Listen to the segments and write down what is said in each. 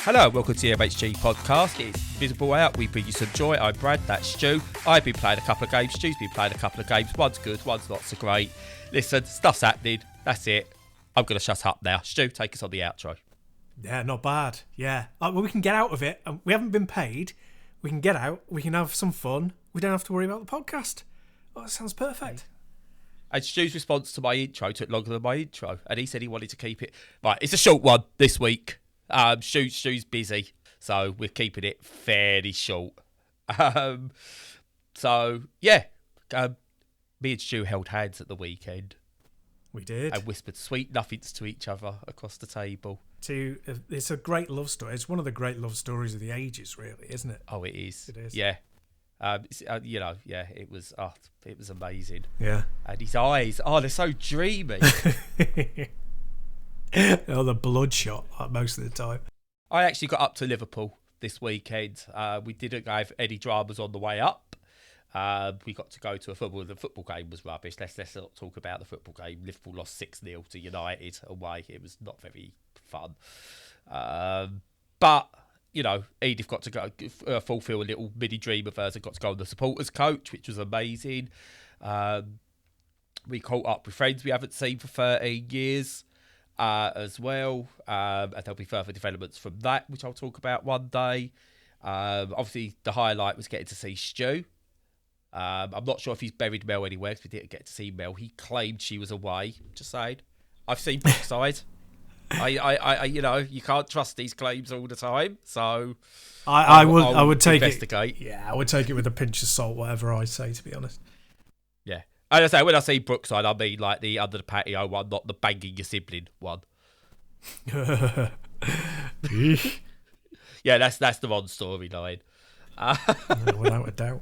Hello, welcome to the MHG podcast. It's Visible Out. We bring you some joy. I'm Brad, that's Stu. I've been playing a couple of games. Stu's been playing a couple of games. One's good, one's not so great. Listen, stuff's happening. That's it. I'm going to shut up now. Stu, take us on the outro. Yeah, not bad. Yeah. Well, we can get out of it. We haven't been paid. We can get out. We can have some fun. We don't have to worry about the podcast. Oh, that sounds perfect. And Stu's response to my intro took longer than my intro. And he said he wanted to keep it. Right, it's a short one this week. Stu's busy, so we're keeping it fairly short. So me and Stu held hands at the weekend. We did. And whispered sweet nothings to each other across the table. It's a great love story. It's one of the great love stories of the ages, really, isn't it? Oh, it is. It is. Yeah. It was amazing. Yeah. And his eyes, they're so dreamy. Oh, the bloodshot most of the time. I actually got up to Liverpool this weekend. We didn't have any dramas on the way up. We got to go to a football. The football game was rubbish. Let's not talk about the football game. Liverpool lost 6-0 to United away. It was not very fun. But Edith got to go fulfil a little mini dream of hers and got to go on the supporters coach, which was amazing. We caught up with friends we haven't seen for 13 years. As well, and there'll be further developments from that, which I'll talk about one day. Obviously, the highlight was getting to see Stu. I'm not sure if he's buried Mel anywhere because we didn't get to see Mel. He claimed she was away. Just saying, I've seen Brookside. You can't trust these claims all the time. So I would take investigate. I would take it with a pinch of salt, whatever I say, to be honest. Yeah. And I say, when I say Brookside, I mean like the under the patio one, not the banging your sibling one. Yeah, that's the wrong storyline. Without a doubt.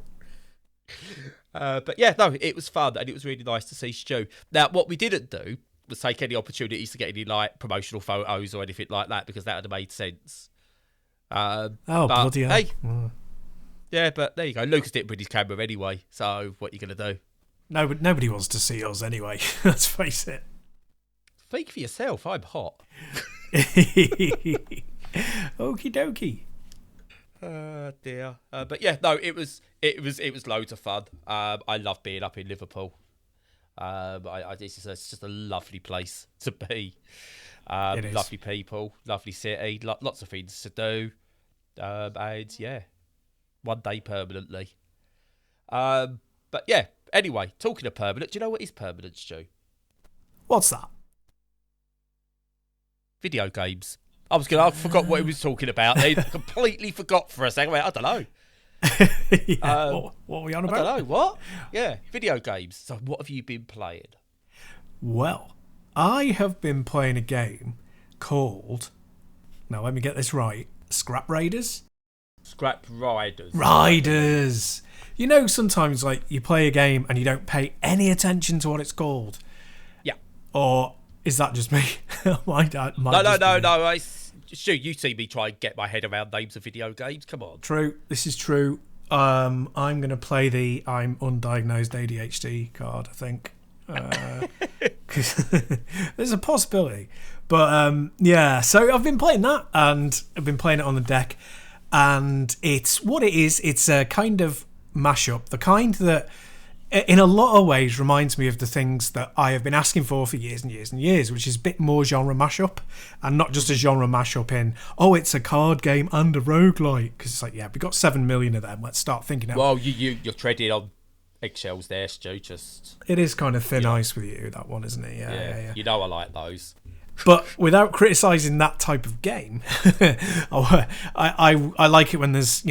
But yeah, no, it was fun and it was really nice to see Stu. Now, what we didn't do was take any opportunities to get any like promotional photos or anything like that because that would have made sense. Bloody hell. Hey, yeah, but there you go. Lucas didn't bring his camera anyway, so what are you going to do? Nobody wants to see us anyway. Let's face it. Speak for yourself. I'm hot. Okie dokie. Dear. But yeah, no, it was loads of fun. I love being up in Liverpool. It's just a lovely place to be. Lovely people, lovely city, lots of things to do. And yeah, one day permanently. But yeah. Anyway, talking of permanent, do you know what is permanent, Stu? What's that? Video games. I forgot what he was talking about. They completely forgot for a second. Wait, I don't know. What are we on about? I don't know. What? Yeah, video games. So what have you been playing? Well, I have been playing a game called, now let me get this right, Scrap Raiders? Scrap Riders. Riders! You know, sometimes like you play a game and you don't pay any attention to what it's called. Yeah. Or is that just me? No. Stu, you see me try and get my head around names of video games. Come on. True. This is true. I'm going to play the I'm undiagnosed ADHD card, I think. Because there's a possibility. But yeah, so I've been playing that and I've been playing it on the deck. And it's what it is. It's a kind of mashup, the kind that in a lot of ways reminds me of the things that I have been asking for years and years and years, which is a bit more genre mashup and not just a genre mashup in, it's a card game and a roguelike. Because it's like, yeah, we've got 7 million of them. Let's start thinking out. Well, you're treading on eggshells there, Stu. It is kind of thin ice with you, that one, isn't it? Yeah. You know I like those. But without criticising that type of game, I like it when there's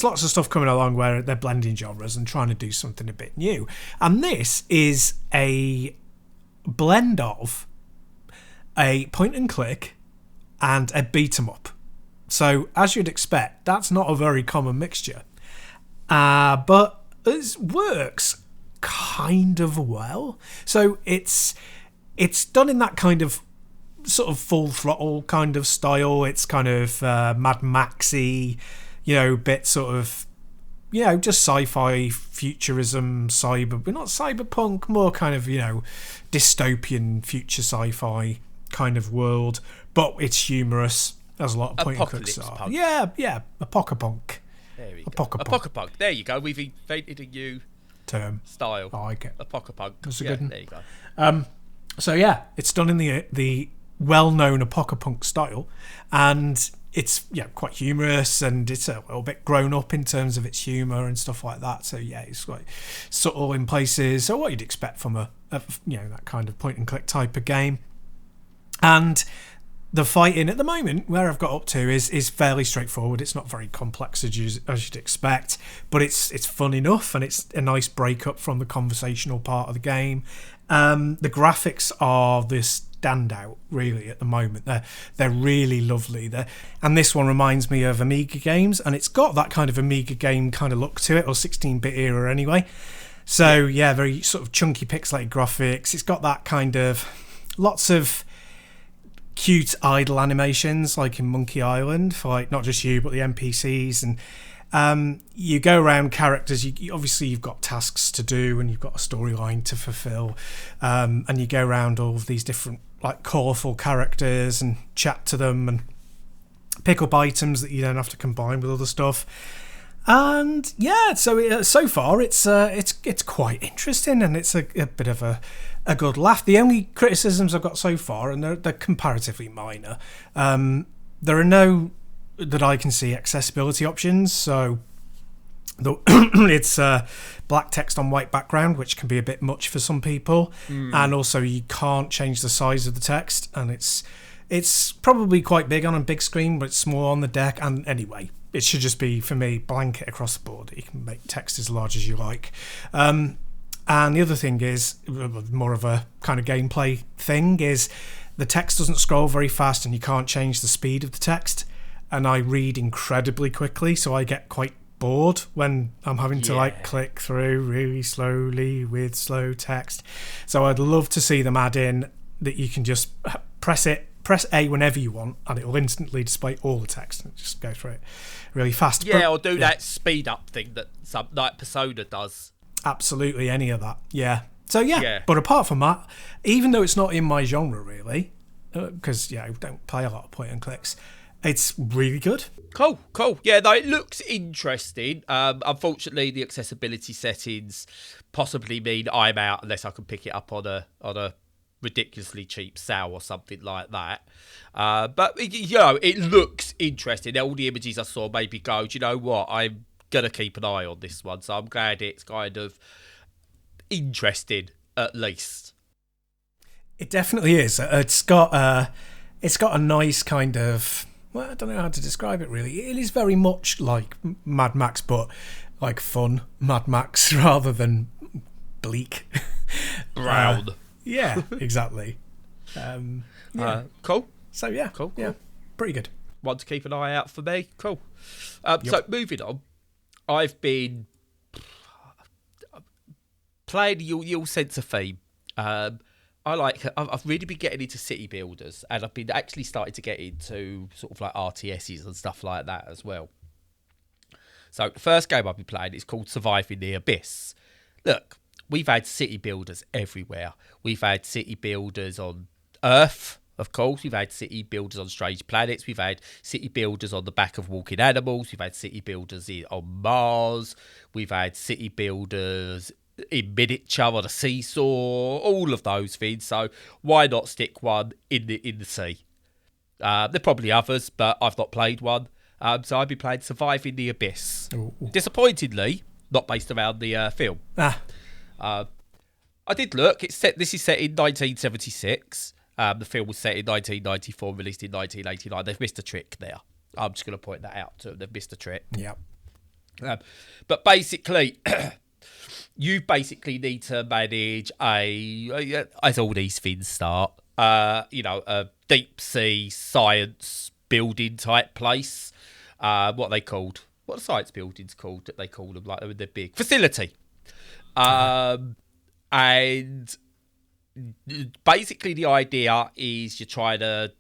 lots of stuff coming along where they're blending genres and trying to do something a bit new. And this is a blend of a point and click and a beat 'em up. So as you'd expect, that's not a very common mixture. But it works kind of well. So it's done in that kind of sort of full throttle kind of style. It's kind of Mad Maxy, bit sort of, just sci-fi, futurism, but not cyberpunk, more kind of, dystopian future sci-fi kind of world. But it's humorous. as a lot of point and clicks Apocalypse are. Punk. Yeah, Apocapunk. There we go. Apocapunk. Apocapunk. There you go. We've invented a new Term. style. I like it. Apocapunk. That's a good one. There you go. So yeah, it's done in the well-known Apocapunk style, and it's quite humorous, and it's a little bit grown up in terms of its humour and stuff like that. So yeah, it's quite subtle in places. So what you'd expect from a that kind of point and click type of game. And the fighting at the moment, where I've got up to, is fairly straightforward. It's not very complex as you'd expect, but it's fun enough, and it's a nice break up from the conversational part of the game. The graphics are the standout really at the moment. They're really lovely. And this one reminds me of Amiga games, and it's got that kind of Amiga game kind of look to it, or 16-bit era anyway. So yeah, very sort of chunky pixelated graphics. It's got that kind of lots of cute idle animations like in Monkey Island for like not just you but the NPCs, and you go around characters. Obviously you've got tasks to do and you've got a storyline to fulfill, and you go around all of these different like colourful characters and chat to them and pick up items that you then have to combine with other stuff. And yeah, so far it's quite interesting, and it's a bit of a good laugh. The only criticisms I've got so far, and they're comparatively minor, there are no, that I can see, accessibility options. So it's black text on white background, which can be a bit much for some people, and also you can't change the size of the text, and it's probably quite big on a big screen, but it's small on the deck. And anyway, it should just be, for me, blanket across the board. You can make text as large as you like. And the other thing is, more of a kind of gameplay thing, is the text doesn't scroll very fast and you can't change the speed of the text. And I read incredibly quickly, so I get quite bored when I'm having to like click through really slowly with slow text. So I'd love to see them add in that you can just press A whenever you want, and it will instantly display all the text and just go through it really fast. Yeah, or do that speed up thing that some like Persona does. Absolutely, any of that. Yeah. So yeah. But apart from that, even though it's not in my genre really, because I don't play a lot of point and clicks, it's really good. Cool. Yeah, though it looks interesting. Unfortunately, the accessibility settings possibly mean I'm out unless I can pick it up on a ridiculously cheap sale or something like that. But it looks interesting. All the images I saw made me go, do you know what? I'm gonna keep an eye on this one. So I'm glad it's kind of interesting at least. It definitely is. It's got a nice kind of, well, I don't know how to describe it really. It is very much like Mad Max, but like fun Mad Max rather than bleak. Brown. Yeah, exactly. Cool. So yeah, cool. Yeah, pretty good. One to keep an eye out for me. Cool. So moving on, I've been playing. You'll sense a theme. I've really been getting into city builders, and I've been actually starting to get into sort of like RTSs and stuff like that as well. So the first game I've been playing is called Surviving the Abyss. Look, we've had city builders everywhere. We've had city builders on Earth, of course. We've had city builders on strange planets. We've had city builders on the back of walking animals. We've had city builders on Mars. We've had city builders in miniature on a seesaw. All of those things. So why not stick one in the sea? There are probably others, but I've not played one. So I've been playing Surviving the Abyss. Ooh. Disappointingly, not based around the film. I did look. This is set in 1976. The film was set in 1994, released in 1989. They've missed a trick there. I'm just going to point that out to them. They've missed a trick. Yeah. But basically, you basically need to manage as all these things start, a deep sea science building type place. What are they called? What are science buildings called that they call them? Like they're big. Facility. And basically the idea is you're trying to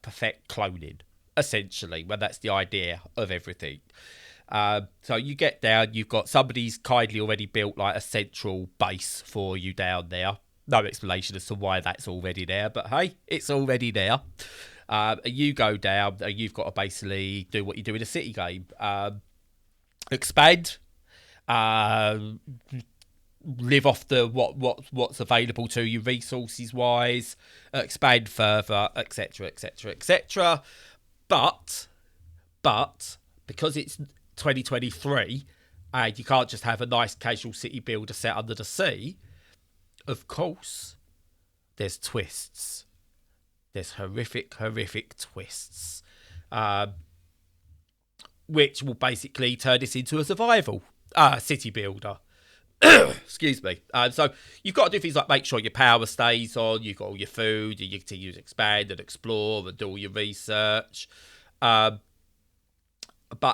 perfect cloning, essentially, when that's the idea of everything. So you get down, you've got somebody's kindly already built like a central base for you down there. No explanation as to why that's already there, but hey, it's already there. You go down, you've got to basically do what you do in a city game. Expand, live off the what's available to you resources wise, expand further, etc, etc, etc. But because it's 2023 and you can't just have a nice casual city builder set under the sea, of course there's twists. There's horrific twists, which will basically turn this into a survival city builder. Excuse me. So you've got to do things like make sure your power stays on, you've got all your food, and you continue to expand and explore and do all your research. But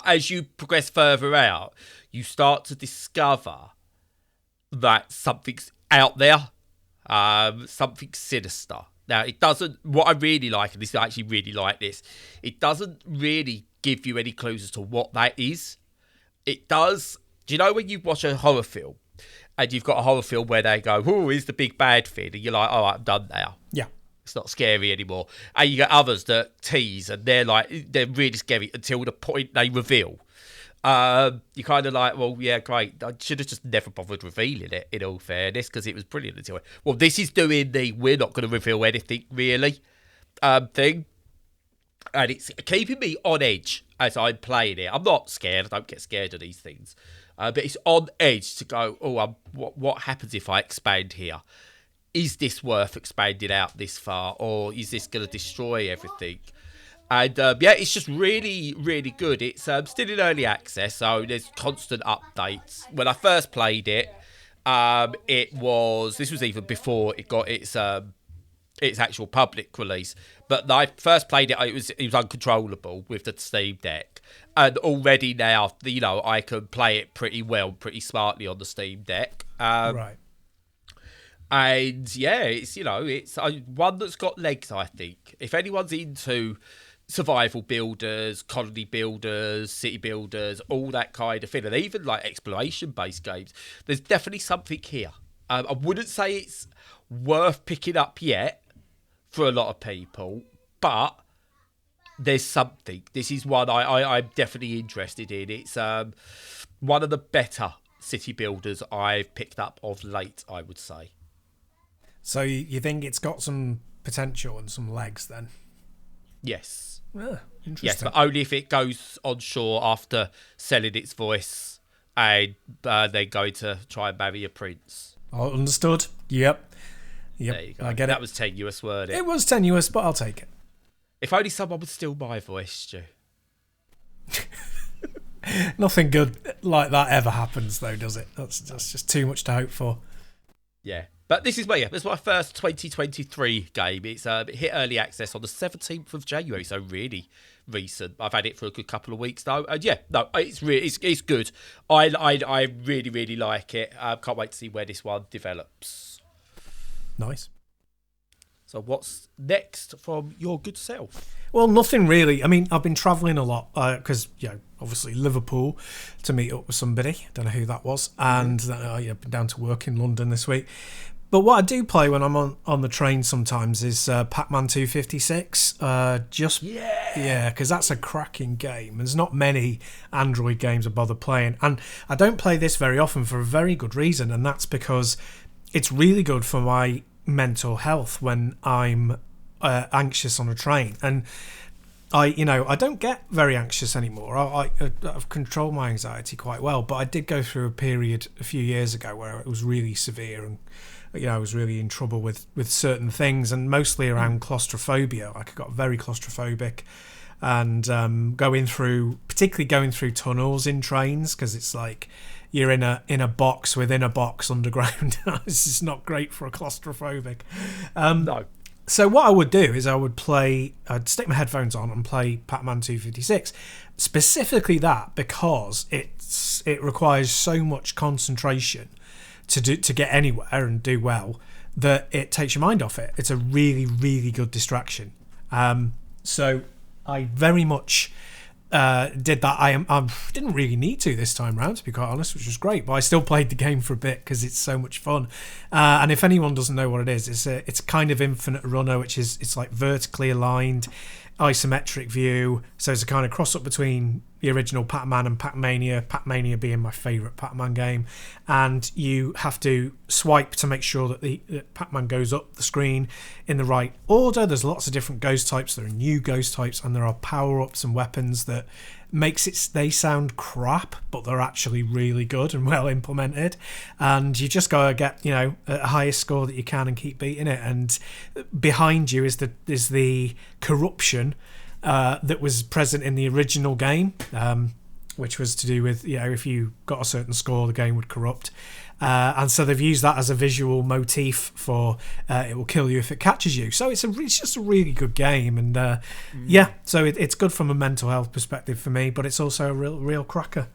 as you progress further out, you start to discover that something's out there, something sinister. Now, it doesn't, what I really like, and I actually really like this, it doesn't really give you any clues as to what that is. It does, do you know when you watch a horror film, and you've got a horror film where they go, oh, here's the big bad thing, and you're like, oh, I'm done now. Yeah. It's not scary anymore. And you get others that tease, and they're really scary until the point they reveal. You're kind of like, well, yeah, great. I should have just never bothered revealing it, in all fairness, because it was brilliant until it. Well, this is doing the we're not going to reveal anything really thing, and it's keeping me on edge as I'm playing it. I'm not scared. I don't get scared of these things, but it's on edge to go. Oh, what happens if I expand here? Is this worth expanding out this far, or is this going to destroy everything? And yeah, it's just really, really good. It's still in early access, so there's constant updates. When I first played it, this was even before it got its actual public release. But when I first played it, it was uncontrollable with the Steam Deck, and already now, I can play it pretty well, pretty smartly on the Steam Deck. Right. And yeah, it's one that's got legs. I think if anyone's into survival builders, colony builders, city builders, all that kind of thing, and even like exploration-based games, there's definitely something here. I wouldn't say it's worth picking up yet for a lot of people, but there's something. This is one I'm definitely interested in. It's one of the better city builders I've picked up of late, I would say. So you think it's got some potential and some legs then? Yes. Interesting. Yes, but only if it goes on shore after selling its voice and then going to try and marry a prince. Oh, understood. Yep. There you go. I get that it. was tenuous, weren't it? It was tenuous, but I'll take it. If only someone would steal my voice, Stu. Nothing good like that ever happens, though, does it? That's just too much to hope for. Yeah. But this is my first 2023 game. It's it hit early access on the 17th of January, so really recent. I've had it for a good couple of weeks though, and yeah, no, it's good. I really, really like it. Can't wait to see where this one develops. Nice. So what's next from your good self? Well, nothing really. I mean, I've been travelling a lot because, obviously Liverpool to meet up with somebody. Don't know who that was. And I've been down to work in London this week. But what I do play when I'm on the train sometimes is Pac-Man 256. Yeah, because that's a cracking game. There's not many Android games I bother playing. And I don't play this very often for a very good reason, and that's because it's really good for my mental health when I'm anxious on a train. And I don't get very anxious anymore. I've controlled my anxiety quite well, but I did go through a period a few years ago where it was really severe, and I was really in trouble with certain things, and mostly around claustrophobia. Like I got very claustrophobic, and particularly going through tunnels in trains, because it's like you're in a box within a box underground. This is not great for a claustrophobic. No. So what I would do is I'd stick my headphones on and play Pac-Man 256, specifically that because it requires so much concentration to get anywhere and do well that it takes your mind off it. It's a really, really good distraction. So I very much did that. I didn't really need to this time round, to be quite honest, which was great. But I still played the game for a bit because it's so much fun. And if anyone doesn't know what it is, it's kind of infinite runner, which is it's like vertically aligned, isometric view. So it's a kind of cross up between the original Pac-Man and Pac-Mania. Pac-Mania being my favourite Pac-Man game, and you have to swipe to make sure that the Pac-Man goes up the screen in the right order. There's lots of different ghost types. There are new ghost types, and there are power-ups and weapons that makes they sound crap, but they're actually really good and well implemented. And you just gotta get a highest score that you can and keep beating it. And behind you is the corruption that was present in the original game, which was to do with if you got a certain score, the game would corrupt. And so they've used that as a visual motif for it will kill you if it catches you. So it's just a really good game, and so it's good from a mental health perspective for me, but it's also a real cracker.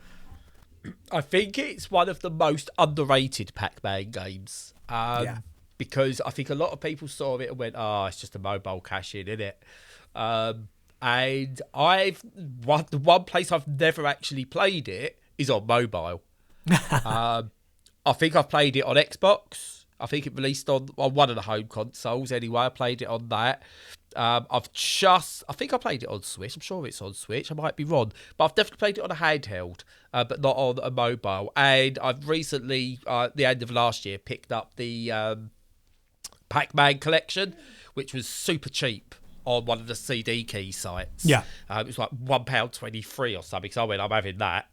I think it's one of the most underrated Pac-Man games. Because I think a lot of people saw it and went, "Oh, it's just a mobile cash-in, isn't it?" And the one place I've never actually played it is on mobile. I think I've played it on Xbox. I think it released on one of the home consoles anyway. I played it on that. I think I played it on Switch. I'm sure it's on Switch. I might be wrong. But I've definitely played it on a handheld, but not on a mobile. And I've recently, at the end of last year, picked up the Pac-Man collection, which was super cheap on one of the CD key sites. Yeah. It was like £1.23 or something. So I went, I'm having that.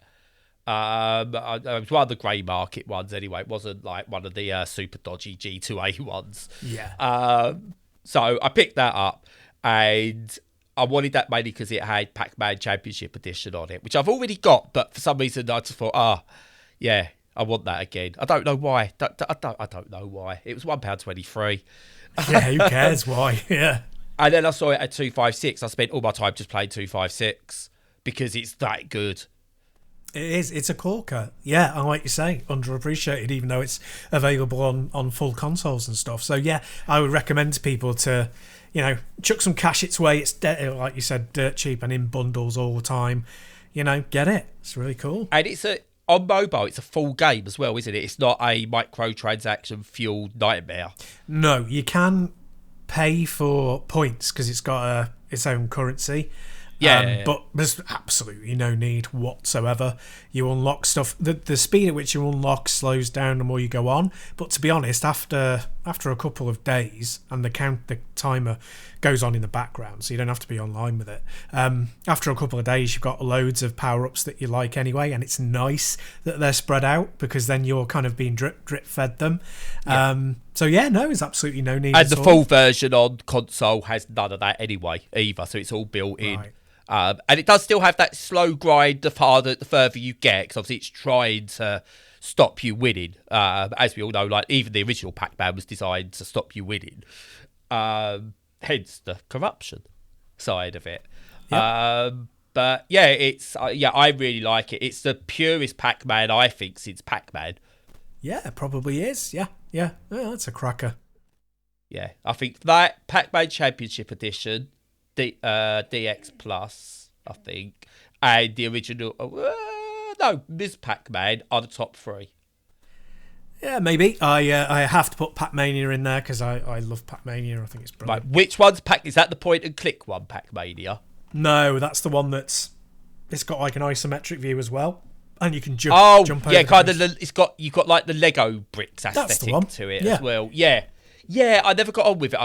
It was one of the grey market ones anyway. It wasn't like one of the super dodgy G2A ones. Yeah. So I picked that up, and I wanted that mainly because it had Pac-Man Championship Edition on it, which I've already got, but for some reason I just thought, I want that again. I don't know why. I don't know why. It was £1.23. Yeah, who cares why? Yeah. And then I saw it at 256. I spent all my time just playing 256 because it's that good. It is. It's a corker. Yeah, and like you say, underappreciated, even though it's available on full consoles and stuff. So yeah, I would recommend to people to, chuck some cash its way. It's like you said, dirt cheap and in bundles all the time. Get it. It's really cool. And on mobile, it's a full game as well, isn't it? It's not a microtransaction fueled nightmare. No, you can pay for points because it's got its own currency. But there's absolutely no need whatsoever. You unlock stuff. The speed at which you unlock slows down the more you go on. But to be honest, after a couple of days, and the timer goes on in the background, so you don't have to be online with it. After a couple of days, you've got loads of power-ups that you like anyway, and it's nice that they're spread out because then you're kind of being drip fed them. Yeah. There's absolutely no need. And the full version on console has none of that anyway either, so it's all built in. And it does still have that slow grind the further you get, because obviously it's trying to stop you winning. As we all know, like even the original Pac-Man was designed to stop you winning. Hence the corruption side of it. Yep. But yeah, I really like it. It's the purest Pac-Man I think since Pac-Man. Yeah, it probably is. Yeah, that's a cracker. Yeah, I think that Pac-Man Championship Edition, DX Plus, I think, and the original, Ms. Pac-Man are the top three. Yeah, maybe. I have to put Pac-Mania in there because I love Pac-Mania. I think it's brilliant. Right, which one's Is that the point and click one, Pac-Mania? No, that's the one it's got like an isometric view as well, and you can jump over. Yeah, kind of. You've got like the Lego bricks aesthetic to it as well. Yeah, I never got on with it.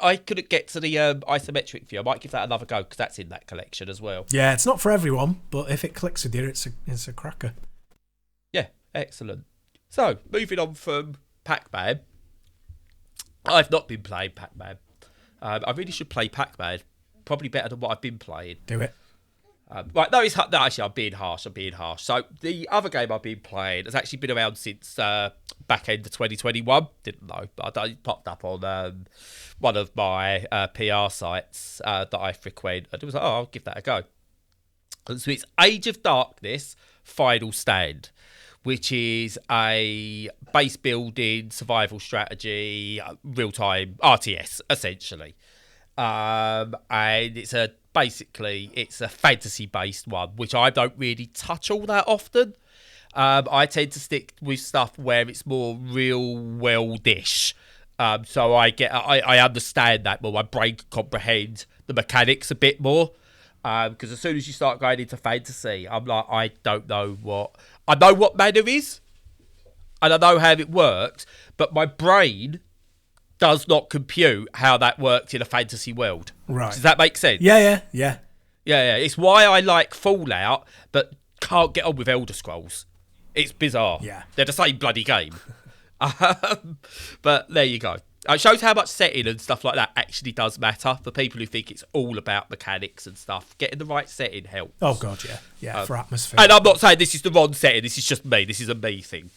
I couldn't get to the isometric view. I might give that another go because that's in that collection as well. Yeah, it's not for everyone, but if it clicks with you, it's a cracker. Yeah, excellent. So, moving on from Pac-Man, I've not been playing Pac-Man. I really should play Pac-Man. Probably better than what I've been playing. Do it. Actually, I'm being harsh. So, the other game I've been playing has actually been around since back end of 2021. Didn't know, but it popped up on one of my PR sites that I frequent. And it was like, I'll give that a go. And so it's Age of Darkness Final Stand, which is a base building, survival strategy, real-time RTS, essentially. And it's a fantasy based one, which I don't really touch all that often. I tend to stick with stuff where it's more real world-ish. So I understand that more. My brain can comprehend the mechanics a bit more. Because as soon as you start going into fantasy, I'm like, I know what mana is, and I know how it works, but my brain does not compute how that works in a fantasy world. Right. Does that make sense? Yeah. Yeah. It's why I like Fallout, but can't get on with Elder Scrolls. It's bizarre. Yeah. They're the same bloody game. But there you go. It shows how much setting and stuff like that actually does matter for people who think it's all about mechanics and stuff. Getting the right setting helps. Oh, God, yeah. For atmosphere. And I'm not saying this is the wrong setting. This is just me. This is a me thing.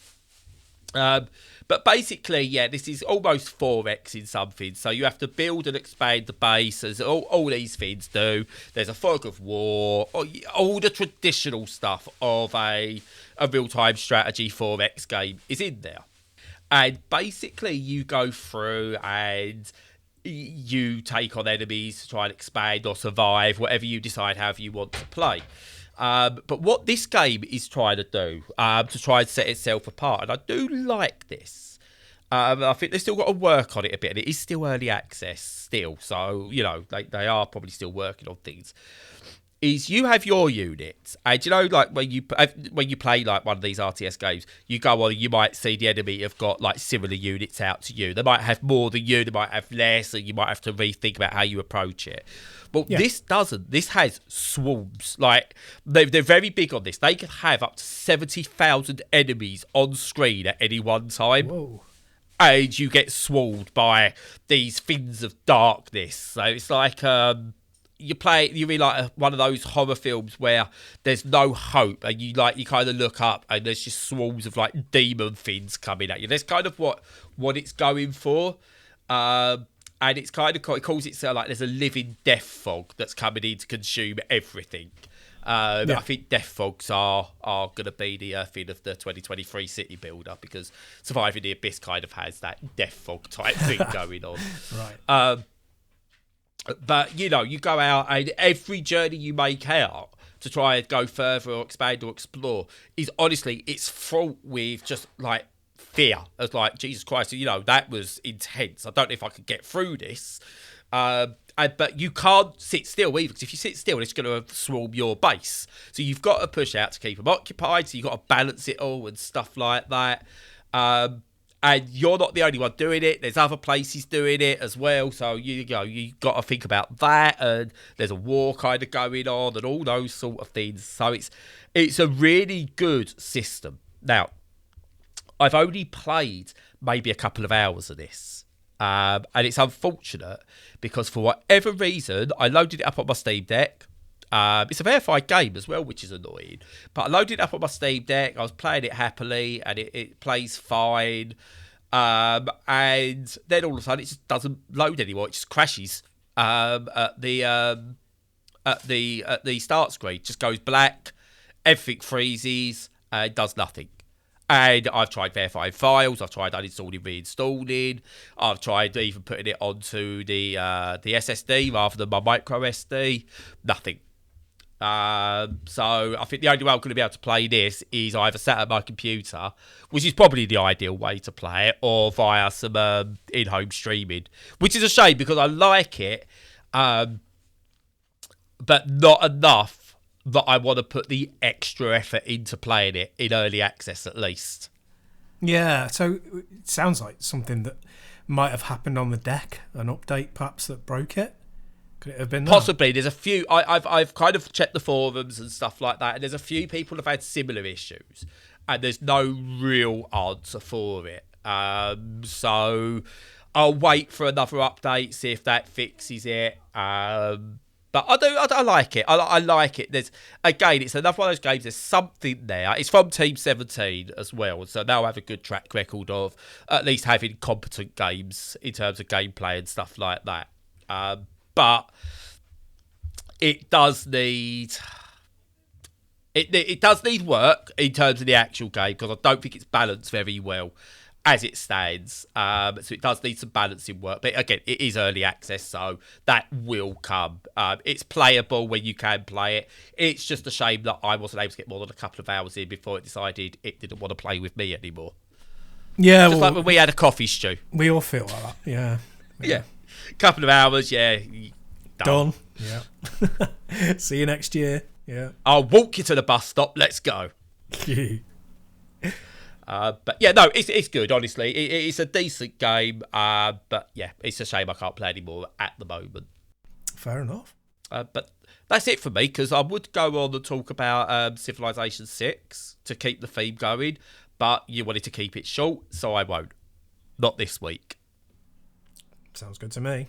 But basically, yeah, this is almost 4X in something. So you have to build and expand the base, as all these things do. There's a fog of war, all the traditional stuff of a real-time strategy 4X game is in there. And basically, you go through and you take on enemies to try and expand or survive, whatever you decide however you want to play. But what this game is trying to do, to try and set itself apart, and I do like this, I think they've still got to work on it a bit, and it is still early access still, so, they are probably still working on things, is you have your units, and like when you play like one of these RTS games, you go on and you might see the enemy have got like similar units out to you. They might have more than you, they might have less, and you might have to rethink about how you approach it. But this doesn't. This has swarms. Like, they're very big on this. They can have up to 70,000 enemies on screen at any one time. Whoa. And you get swarmed by these things of darkness. So it's like you're in like one of those horror films where there's no hope, and you kind of look up and there's just swarms of like demon things coming at you. That's kind of what it's going for. And it's kind of, it calls it like there's a living death fog that's coming in to consume everything. I think death fogs are going to be the thing of the 2023 city builder, because Surviving the Abyss kind of has that death fog type thing going on. Right. But, you go out, and every journey you make out to try and go further or expand or explore is honestly, it's fraught with just like fear. As like, Jesus Christ, that was intense. I don't know if I could get through this. But you can't sit still either, because if you sit still, it's going to swarm your base. So you've got to push out to keep them occupied. So you've got to balance it all and stuff like that. And you're not the only one doing it. There's other places doing it as well. So you got to think about that. And there's a war kind of going on and all those sort of things. So it's a really good system. Now, I've only played maybe a couple of hours of this. And it's unfortunate because for whatever reason, I loaded it up on my Steam Deck. It's a verified game as well, which is annoying. But I loaded it up on my Steam Deck. I was playing it happily, and it plays fine. And then all of a sudden, it just doesn't load anymore. It just crashes at the start screen. It just goes black. Everything freezes. It does nothing. And I've tried verifying files. I've tried uninstalling, reinstalling. I've tried even putting it onto the SSD rather than my micro SD. Nothing. So I think the only way I'm going to be able to play this is either sat at my computer, which is probably the ideal way to play it, or via some in-home streaming, which is a shame because I like it, but not enough that I want to put the extra effort into playing it in early access at least. Yeah, so it sounds like something that might have happened on the deck, an update perhaps that broke it. Could it have been that? Possibly. There's a few. I've kind of checked the forums and stuff like that, and there's a few people who've had similar issues, and there's no real answer for it. So I'll wait for another update, see if that fixes it. But I like it. I like it. It's another one of those games. There's something there. It's from Team 17 as well, so they'll have a good track record of at least having competent games in terms of gameplay and stuff like that. But it does need it does need work in terms of the actual game, because I don't think it's balanced very well. as it stands. So it does need some balancing work. But again, it is early access, so that will come. It's playable when you can play it. It's just a shame that I wasn't able to get more than a couple of hours in before it decided it didn't want to play with me anymore. Yeah, just like when we had a coffee, Stu. We all feel like that. Yeah. Couple of hours, yeah. Done. Yeah. See you next year. Yeah. I'll walk you to the bus stop. Let's go. But yeah, no, it's good, honestly. It's a decent game, but yeah, it's a shame I can't play anymore at the moment. Fair enough. But that's it for me, because I would go on and talk about Civilization 6 to keep the theme going, but you wanted to keep it short, so I won't. Not this week. Sounds good to me.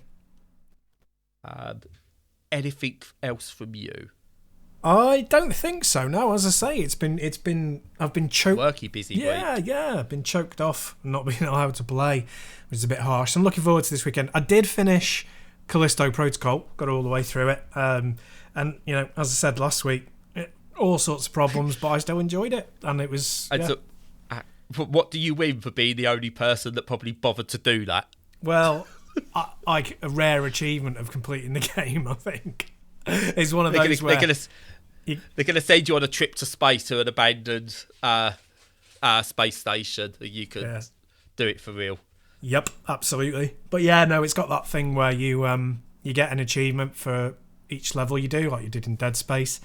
Anything else from you? I don't think so. No, as I say, I've been choked. Worky, busy week. Yeah. I've been choked off, not being able to play, which is a bit harsh. I'm looking forward to this weekend. I did finish Callisto Protocol, got all the way through it, and as I said last week, all sorts of problems, but I still enjoyed it, and it was. And so, what do you win for being the only person that probably bothered to do that? Well, a rare achievement of completing the game, I think. It's one of those where they're going to send you on a trip to space to an abandoned space station, and you can do it for real. Yep, absolutely. But yeah, no, it's got that thing where you get an achievement for each level you do, like you did in Dead Space.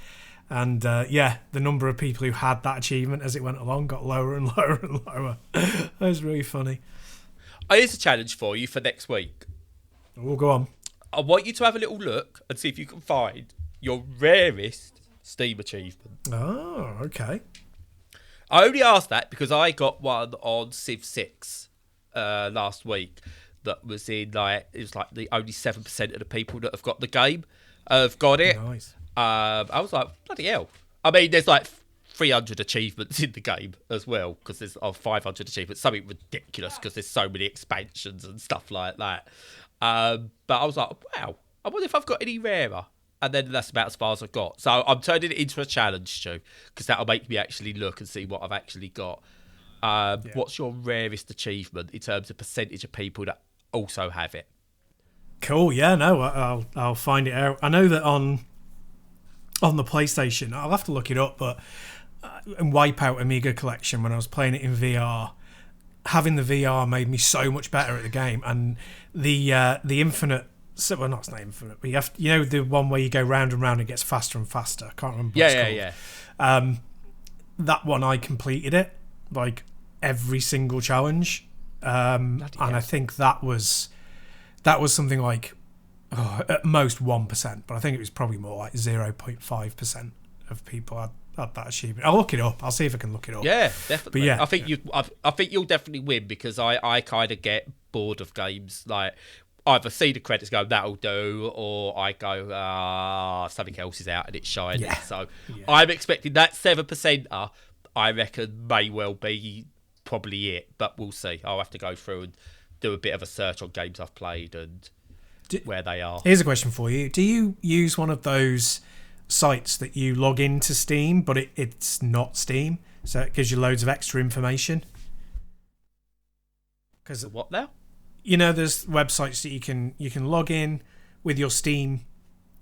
And the number of people who had that achievement as it went along got lower and lower and lower. That was really funny. Here's a challenge for you for next week. We'll go on. I want you to have a little look and see if you can find your rarest Steam achievement. Oh, okay. I only asked that because I got one on Civ 6 last week that was it was like the only 7% of the people that have got the game have got it. Nice. I was like, bloody hell. I mean, there's like 300 achievements in the game as well, because there's 500 achievements, something ridiculous because there's so many expansions and stuff like that. But I was like, wow, I wonder if I've got any rarer. And then that's about as far as I've got. So I'm turning it into a challenge, Stu, because that'll make me actually look and see what I've actually got. What's your rarest achievement in terms of percentage of people that also have it? Cool. Yeah, no, I'll find it out. I know that on the PlayStation, I'll have to look it up, but in Wipeout Amiga Collection, when I was playing it in VR, having the VR made me so much better at the game, and the infinite. So, well, it's not infinite, but you know the one where you go round and round and it gets faster and faster. I can't remember what it's called. That one I completed it, like every single challenge, and I think that was something like at most 1%, but I think it was probably more like 0.5% of people had that achievement. I'll look it up. I'll see if I can look it up. Yeah, definitely. But yeah, I think you'll definitely win, because I kind of get bored of games like. Either see the credits go, that'll do, or I go, something else is out and it's shining. Yeah. So I'm expecting that 7%, I reckon, may well be probably it, but we'll see. I'll have to go through and do a bit of a search on games I've played and where they are. Here's a question for you. Do you use one of those sites that you log into Steam, but it's not Steam, so it gives you loads of extra information? Because what now? You know, there's websites that you can log in with your Steam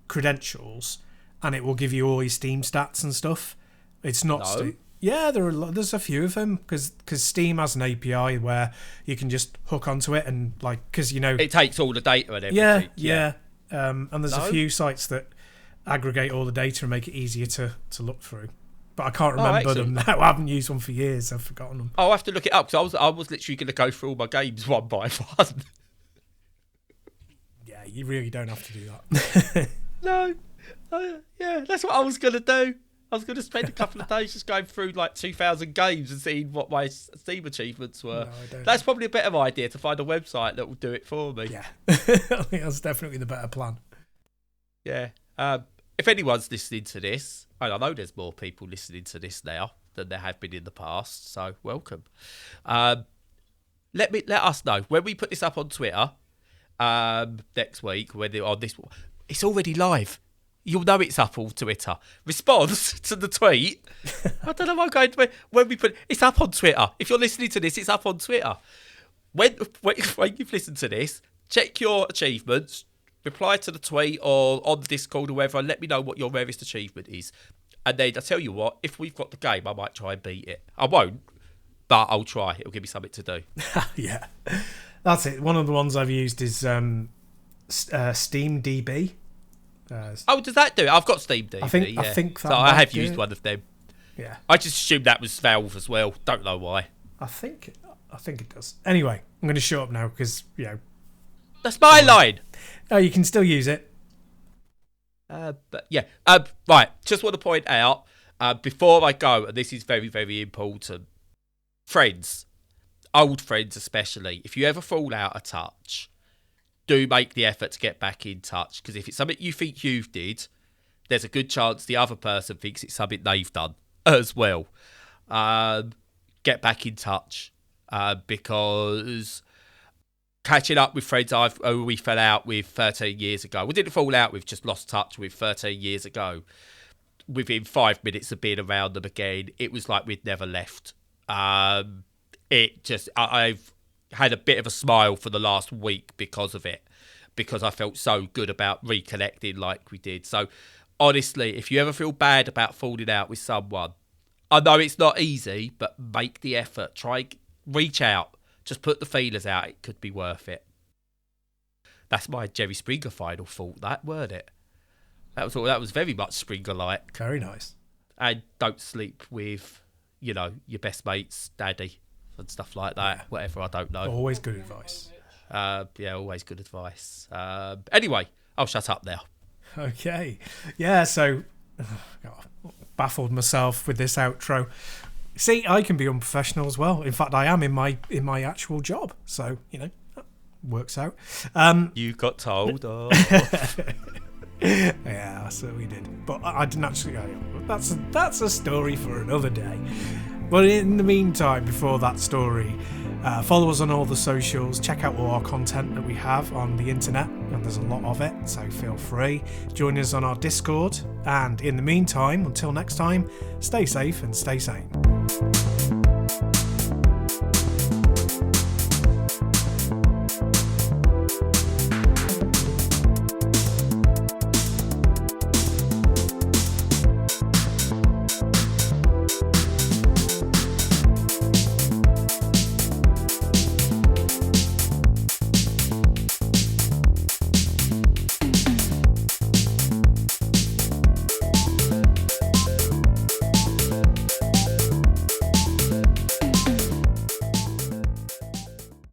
credentials, and it will give you all your Steam stats and stuff. It's not Steam. Yeah, there's a few of them, because Steam has an API where you can just hook onto it and because it takes all the data and everything. Yeah. And there's a few sites that aggregate all the data and make it easier to look through. But I can't remember them now. I haven't used one for years. I've forgotten them. I'll have to look it up, because I was literally going to go through all my games one by one. Yeah, you really don't have to do that. No. Yeah, that's what I was going to do. I was going to spend a couple of days just going through like 2,000 games and seeing what my Steam achievements were. No, that's probably a better idea, to find a website that will do it for me. Yeah, I think that's definitely the better plan. Yeah. If anyone's listening to this, and I know there's more people listening to this now than there have been in the past, so welcome. Let us know when we put this up on Twitter next week. Whether on this, it's already live. you'll know it's up on Twitter. Response to the tweet. I don't know why I'm going to... When we put... It's up on Twitter. If you're listening to this, it's up on Twitter. When you've listened to this, check your achievements, reply to the tweet or on the Discord or wherever, and let me know what your rarest achievement is. And then I tell you what, if we've got the game, I might try and beat it. I won't, but I'll try. It'll give me something to do. Yeah, that's it. One of the ones I've used is Steam DB. Does that do it? I've got Steam DB. I think that. So I have used one of them. Yeah. I just assumed that was Valve as well. Don't know why. I think it does. Anyway, I'm going to shut up now because that's my line. Oh, you can still use it. But yeah. Right. Just want to point out before I go, and this is very, very important. Friends, old friends especially, if you ever fall out of touch, do make the effort to get back in touch, because if it's something you think you've did, there's a good chance the other person thinks it's something they've done as well. Get back in touch, because catching up with friends we fell out with 13 years ago. We didn't fall out, we've just lost touch with 13 years ago. Within 5 minutes of being around them again, it was like we'd never left. I've had a bit of a smile for the last week because of it, because I felt so good about reconnecting like we did. So honestly, if you ever feel bad about falling out with someone, I know it's not easy, but make the effort. Try, reach out, just put the feelers out. It could be worth it. That's my Jerry Springer final thought, that, weren't it? That was very much Springer-like. Very nice. And don't sleep with, your best mate's daddy and stuff like that. Yeah. Whatever, I don't know. Always good advice. Always good advice. Anyway, I'll shut up now. Okay. Yeah, so baffled myself with this outro. See, I can be unprofessional as well. In fact, I am in my actual job. So, that works out. You got told. Oh. Yeah, so we did. But I didn't actually. That's a story for another day. But in the meantime, before that story, follow us on all the socials. Check out all our content that we have on the internet, and there's a lot of it, so feel free. Join us on our Discord. And in the meantime, until next time, stay safe and stay sane.